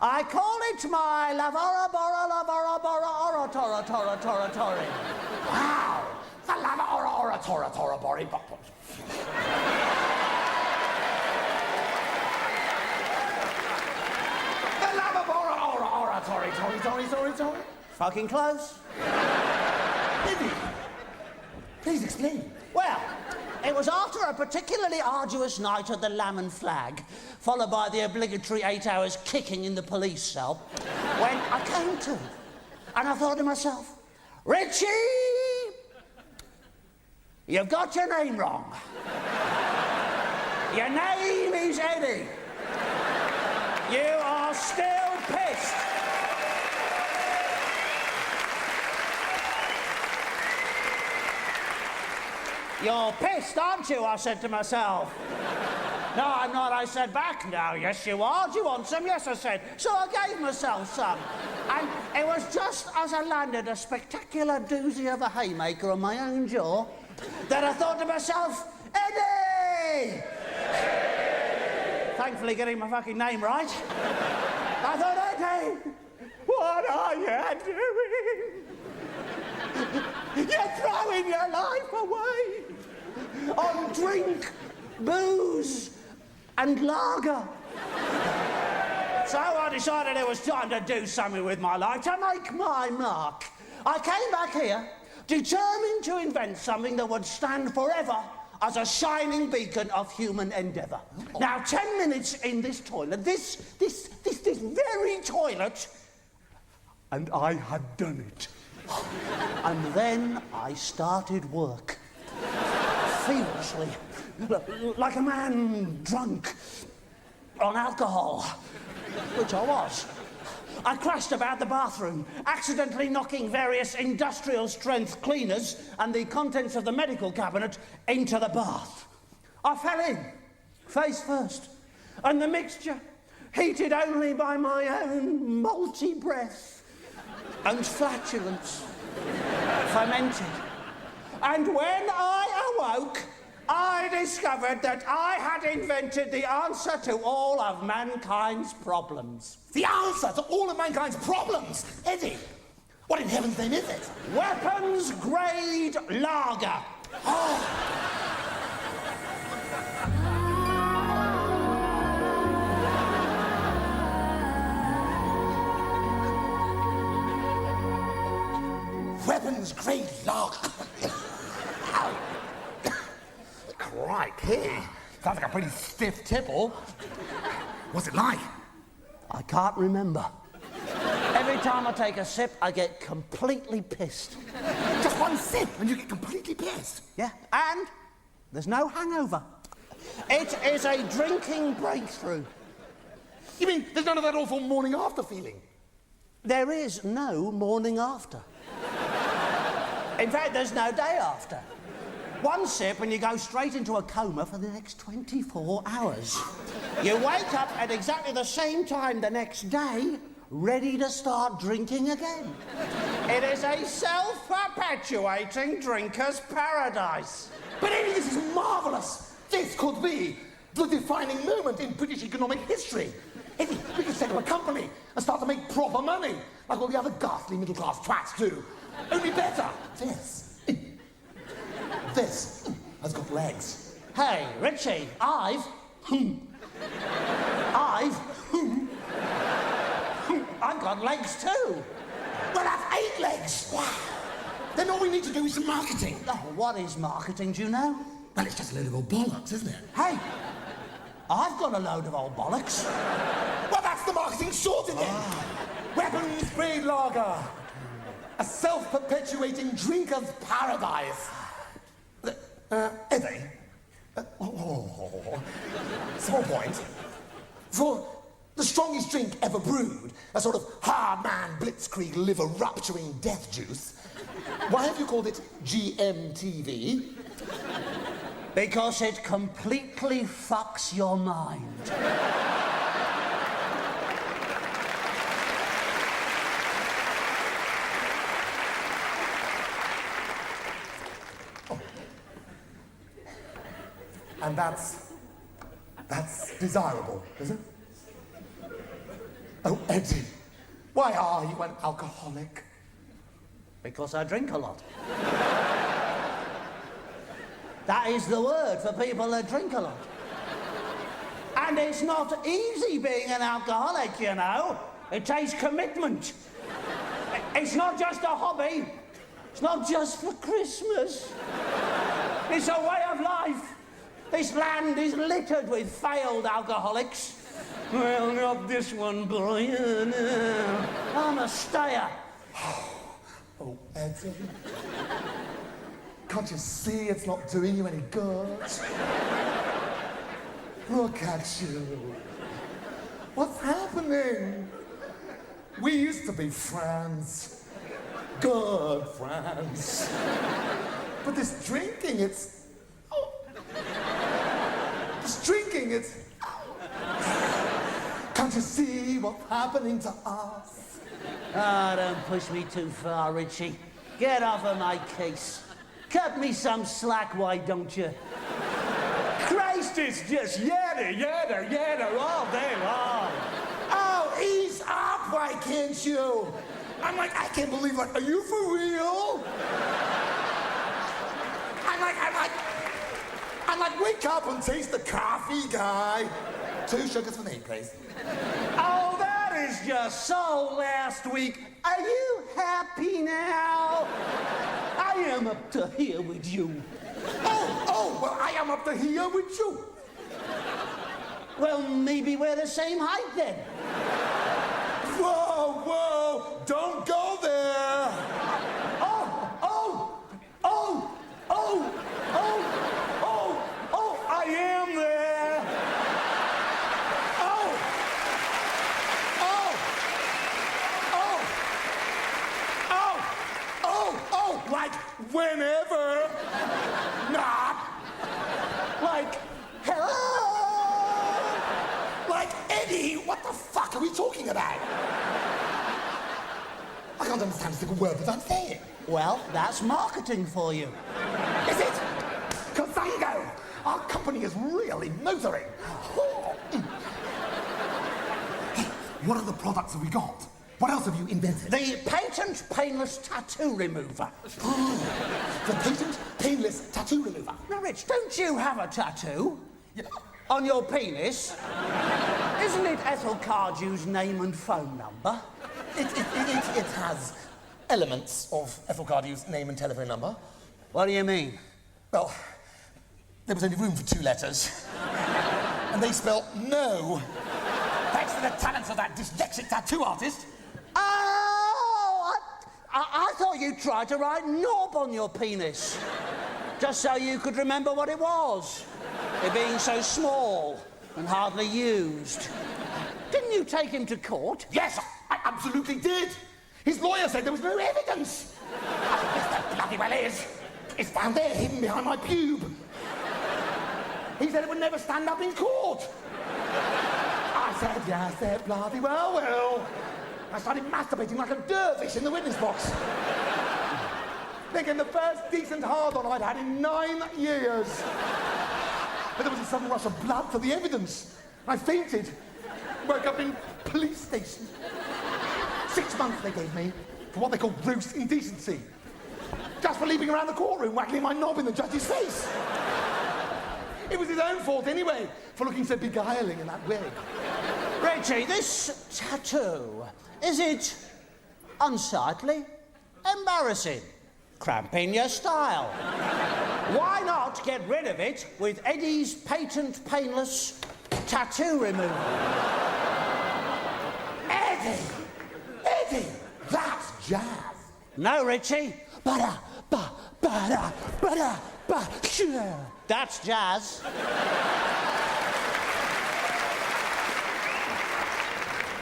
I call it my Lavora-bora, Tora-tori. Wow! The Lavora, Tora, Bori, The Lavora, Tori. Fucking close. Eddie, please explain. Well, it was after a particularly arduous night at the Lamb and Flag, followed by the obligatory 8 hours kicking in the police cell, when I came to. And I thought to myself, Richie, you've got your name wrong. Your name is Eddie. You are still pissed. You're pissed, aren't you? I said to myself. No, I'm not, I said back. No, yes, you are. Do you want some? Yes, I said. So I gave myself some. And it was just as I landed a spectacular doozy of a haymaker on my own jaw that I thought to myself, Eddie! Thankfully getting my fucking name right. I thought, Eddie, what are you doing? You're throwing your life away on drink, booze, and lager. So I decided it was time to do something with my life, to make my mark. I came back here determined to invent something that would stand forever as a shining beacon of human endeavour. Now, 10 minutes in this toilet, this very toilet, and I had done it. And then I started work. Feverishly, like a man drunk on alcohol, which I was. I crashed about the bathroom, accidentally knocking various industrial-strength cleaners and the contents of the medical cabinet into the bath. I fell in, face first, and the mixture, heated only by my own malty breath and flatulence, fermented. And when I awoke, I discovered that I had invented the answer to all of mankind's problems. The answer to all of mankind's problems? Eddie, what in heaven's name is it? Weapons-grade lager. Weapons-grade lager. Crikey. Sounds like a pretty stiff tipple. What's it like? I can't remember. Every time I take a sip, I get completely pissed. Just one sip and you get completely pissed? Yeah, and there's no hangover. It is a drinking breakthrough. You mean there's none of that awful morning after feeling? There is no morning after. In fact, there's no day after. One sip and you go straight into a coma for the next 24 hours. You wake up at exactly the same time the next day, ready to start drinking again. It is a self-perpetuating drinker's paradise. But Eddie, this is marvellous. This could be the defining moment in British economic history. Eddie, we could set up a company and start to make proper money, like all the other ghastly middle-class twats do. Only better. This has got legs. Hey, Richie, I've got legs too. Well, I've 8 legs. Wow. Then all we need to do is some marketing. Oh, what is marketing, do you know? Well, it's just a load of old bollocks, isn't it? Hey, I've got a load of old bollocks. Well, that's the marketing sorted then. Weapons-grade lager. A self-perpetuating drinker's paradise. Eddie, small point. For the strongest drink ever brewed, a sort of hard man blitzkrieg liver-rupturing death juice, why have you called it GMTV? Because it completely fucks your mind. And that's desirable, is it? Oh, Eddie, why are you an alcoholic? Because I drink a lot. That is the word for people that drink a lot. And it's not easy being an alcoholic, you know. It takes commitment. It's not just a hobby. It's not just for Christmas. It's a way of life. This land is littered with failed alcoholics. Well, not this one, Brian. I'm a stayer. Oh, Eddie. Can't you see it's not doing you any good? Look at you. What's happening? We used to be friends. Good friends. But this drinking, it's... Oh. This drinking, it's... Can't you see what's happening to us? Ah, don't push me too far, Richie. Get off of my case. Cut me some slack, why don't you? Christ, it's just yada all day long. Oh, ease up, why can't you? I'm like, I can't believe it. Are you for real? I'm like, wake up and taste the coffee, guy. 2 sugars for me, please. Oh, that is just so last week. Are you happy now? I am up to here with you. Oh, well, I am up to here with you. Well, maybe we're the same height then. Whoa, don't go there. I am there. Like whenever. Nah. Like, hello? Like, Eddie, what the fuck are we talking about? I can't understand a single word that I'm saying. Well, that's marketing for you. Is it? Kazango! Our company is really motoring. What other products have we got? What else have you invented? The patent painless tattoo remover. The patent painless tattoo remover. Now, Rich, don't you have a tattoo? Yeah. On your penis? Isn't it Ethel Cardew's name and phone number? It has elements of Ethel Cardew's name and telephone number. What do you mean? Well, there was only room for 2 letters. And they spelt no. Thanks to the talents of that dyslexic tattoo artist. Oh, I thought you tried to write knob on your penis. Just so you could remember what it was. It being so small and hardly used. Didn't you take him to court? Yes, I absolutely did. His lawyer said there was no evidence. Yes, there bloody well is. It's found there, hidden behind my pube. He said it would never stand up in court. I said, yes, there bloody well will. I started masturbating like a dervish in the witness box. Thinking the first decent hard-on I'd had in 9 years. But there was a sudden rush of blood for the evidence. I fainted. Woke up in police station. 6 months they gave me for what they call gross indecency. Just for leaping around the courtroom, waggling my knob in the judge's face. It was his own fault anyway, for looking so beguiling in that wig. Reggie, this tattoo, is it unsightly? Embarrassing? Cramping your style? Why not get rid of it with Eddie's patent painless tattoo remover? Eddie, that's jazz. No, Richie. That's jazz.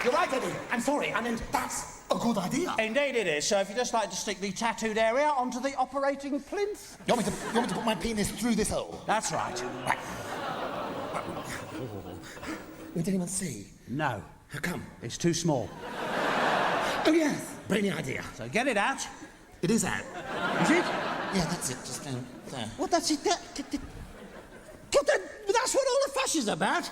You're right, Eddie. I'm sorry. I meant that's a good idea. Indeed it is. So if you'd just like to stick the tattooed area onto the operating plinth. You want me to put my penis through this hole? That's right. Right. Won't anyone see? No. How come? It's too small. Oh, yes. Brilliant idea. So get it out. It is out. Is it? Yeah, that's it. Just down there. Well, that's it. That's what all the fuss is about.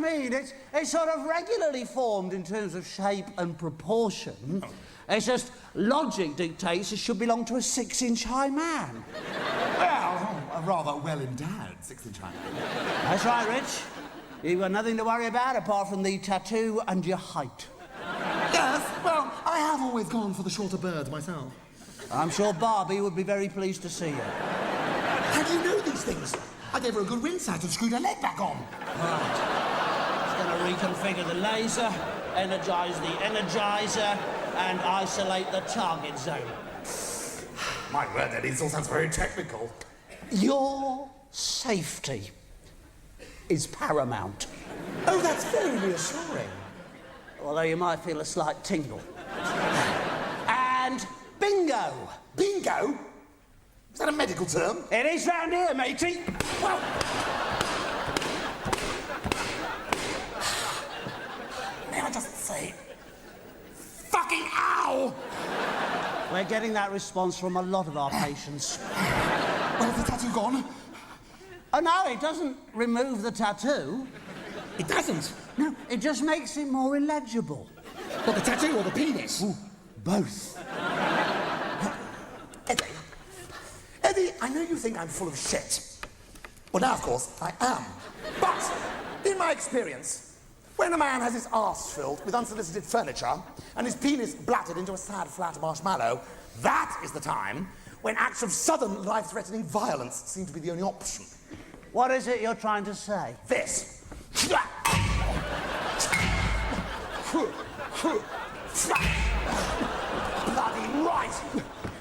mean. It's sort of regularly formed in terms of shape and proportion. It's just logic dictates it should belong to a 6-inch high man. Well, a rather well-endowed 6-inch high man. That's right, Rich. You've got nothing to worry about apart from the tattoo and your height. Yes, well, I have always gone for the shorter bird myself. I'm sure Barbie would be very pleased to see you. How do you know these things? I gave her a good rinse out and screwed her leg back on. Right. It's going to reconfigure the laser, energise the energizer, and isolate the target zone. My word, that all sounds very technical. Your safety is paramount. Oh, that's very reassuring. Although you might feel a slight tingle. And bingo! Bingo? Is that a medical term? It is round here, matey. Well... May I just say... Fucking ow! We're getting that response from a lot of our patients. Where's the tattoo gone? Oh, no, it doesn't remove the tattoo. It doesn't? No, it just makes it more illegible. What, the tattoo or the penis? Ooh, both. Eddie, I know you think I'm full of shit. Well, now, of course, I am. But, in my experience, when a man has his arse filled with unsolicited furniture and his penis blattered into a sad, flat marshmallow, that is the time when acts of sudden, life-threatening violence seem to be the only option. What is it you're trying to say? This. Bloody right!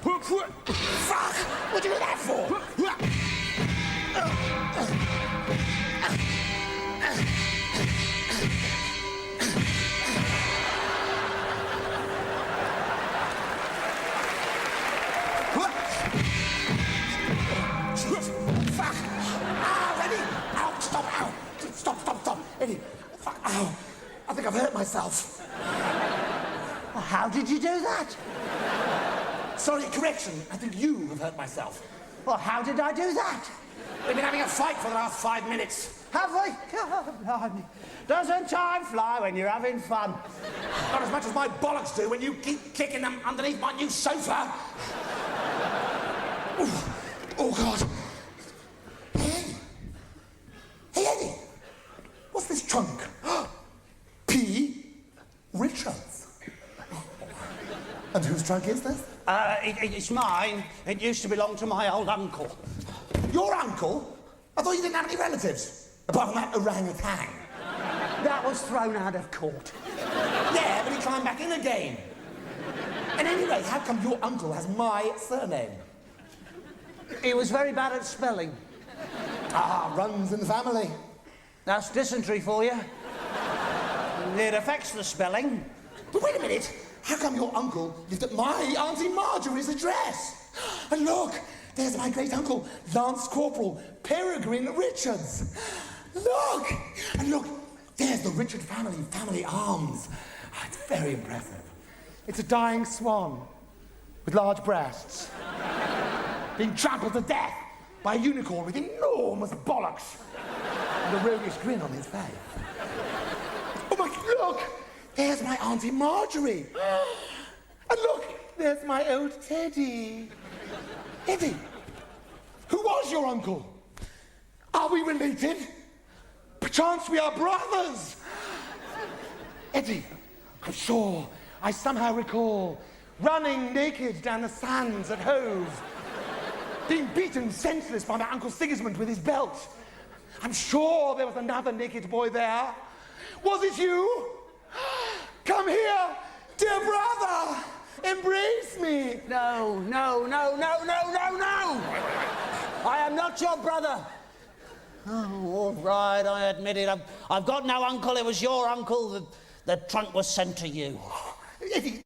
Fuck! What'd you do that for? Fuck! Ow, Eddie! Ow, stop, ow! Stop, Eddie! Fuck, ow! I think I've hurt myself. Well, how did you do that? Sorry, correction. I think you have hurt myself. Well, how did I do that? We've been having a fight for the last 5 minutes. Have we? Oh, blimey. Doesn't time fly when you're having fun? Not as much as my bollocks do when you keep kicking them underneath my new sofa. Oh, God. Hey. Hey, Eddie. What's this trunk? P. Richards. And whose trunk is this? It's mine. It used to belong to my old uncle. Your uncle? I thought you didn't have any relatives. Apart from that orangutan. That was thrown out of court. Yeah, but he climbed back in again. And anyway, how come your uncle has my surname? He was very bad at spelling. Ah, runs in the family. That's dysentery for you. It affects the spelling. But wait a minute. How come your uncle lived at my Auntie Marjorie's address? And look, there's my great-uncle, Lance Corporal Peregrine Richards. Look! And look, there's the Richard family arms. Ah, it's very impressive. It's a dying swan with large breasts, being trampled to death by a unicorn with enormous bollocks and a roguish grin on his face. Oh my, look! There's my Auntie Marjorie. And look, there's my old Teddy. Eddie, who was your uncle? Are we related? Perchance we are brothers. Eddie, I'm sure I somehow recall running naked down the sands at Hove, being beaten senseless by my Uncle Sigismund with his belt. I'm sure there was another naked boy there. Was it you? Come here, dear brother! Embrace me! No. I am not your brother. Oh, all right, I admit it. I've got no uncle. It was your uncle. The trunk was sent to you. Eddie,